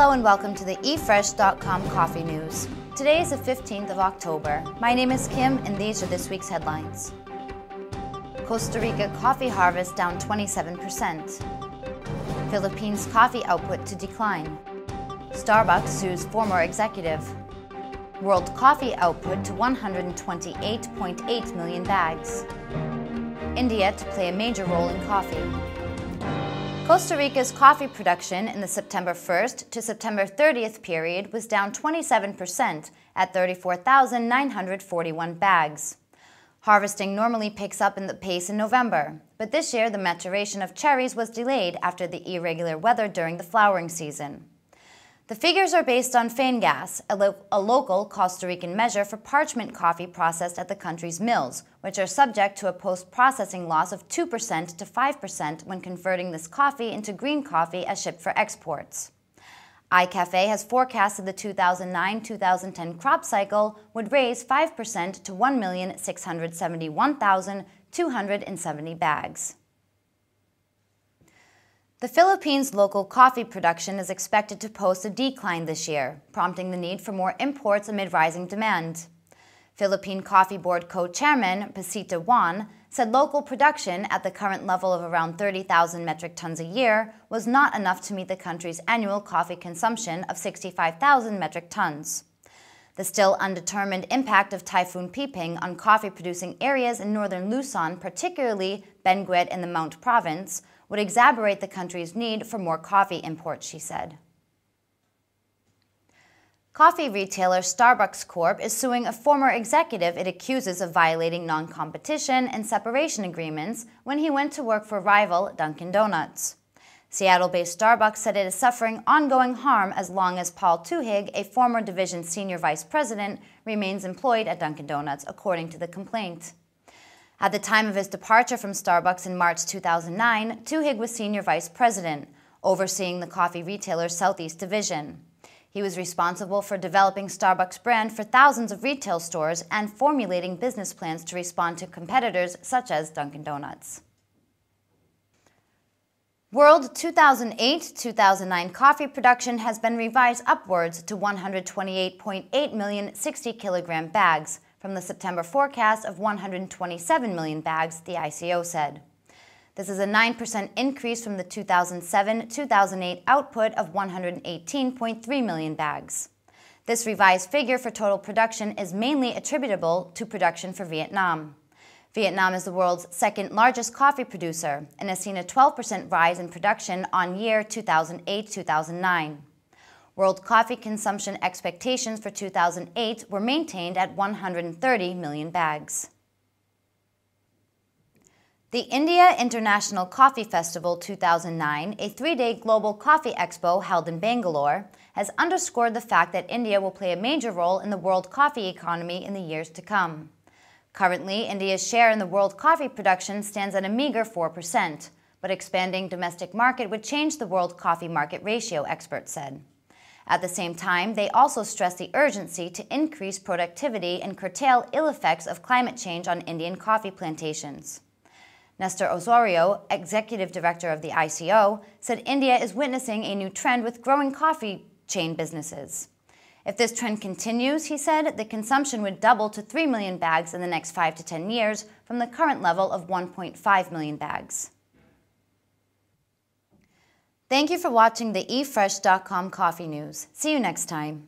Hello and welcome to the eFresh.com Coffee News. Today is the 15th of October. My name is Kim and these are this week's headlines. Costa Rica coffee harvest down 27%. Philippines coffee output to decline. Starbucks sues former executive. World coffee output to 128.8 million bags. India to play a major role in coffee. Costa Rica's coffee production in the September 1st to September 30th period was down 27% at 34,941 bags. Harvesting normally picks up in the pace in November, but this year the maturation of cherries was delayed after the irregular weather during the flowering season. The figures are based on FANGAS, a local Costa Rican measure for parchment coffee processed at the country's mills, which are subject to a post-processing loss of 2% to 5% when converting this coffee into green coffee as shipped for exports. iCafe has forecasted the 2009-2010 crop cycle would raise 5% to 1,671,270 bags. The Philippines' local coffee production is expected to post a decline this year, prompting the need for more imports amid rising demand. Philippine Coffee Board co-chairman Pasita Juan said local production at the current level of around 30,000 metric tons a year was not enough to meet the country's annual coffee consumption of 65,000 metric tons. The still undetermined impact of Typhoon Piping on coffee-producing areas in northern Luzon, particularly Benguet in the Mount Province, would exacerbate the country's need for more coffee imports, she said. Coffee retailer Starbucks Corp is suing a former executive it accuses of violating non-competition and separation agreements when he went to work for rival Dunkin' Donuts. Seattle-based Starbucks said it is suffering ongoing harm as long as Paul Tuhig, a former division senior vice president, remains employed at Dunkin' Donuts, according to the complaint. At the time of his departure from Starbucks in March 2009, Tuhig was senior vice president, overseeing the coffee retailer's Southeast division. He was responsible for developing Starbucks brand for thousands of retail stores and formulating business plans to respond to competitors such as Dunkin' Donuts. World 2008-2009 coffee production has been revised upwards to 128.8 million 60-kilogram bags, from the September forecast of 127 million bags, the ICO said. This is a 9% increase from the 2007-2008 output of 118.3 million bags. This revised figure for total production is mainly attributable to production for Vietnam. Vietnam is the world's second largest coffee producer and has seen a 12% rise in production on year 2008-2009. World coffee consumption expectations for 2008 were maintained at 130 million bags. The India International Coffee Festival 2009, a three-day global coffee expo held in Bangalore, has underscored the fact that India will play a major role in the world coffee economy in the years to come. Currently, India's share in the world coffee production stands at a meager 4%, but expanding domestic market would change the world coffee market ratio, experts said. At the same time, they also stress the urgency to increase productivity and curtail ill effects of climate change on Indian coffee plantations. Nestor Osorio, executive director of the ICO, said India is witnessing a new trend with growing coffee chain businesses. If this trend continues, he said, the consumption would double to 3 million bags in the next 5 to 10 years from the current level of 1.5 million bags. Thank you for watching the eFresh.com Coffee News. See you next time.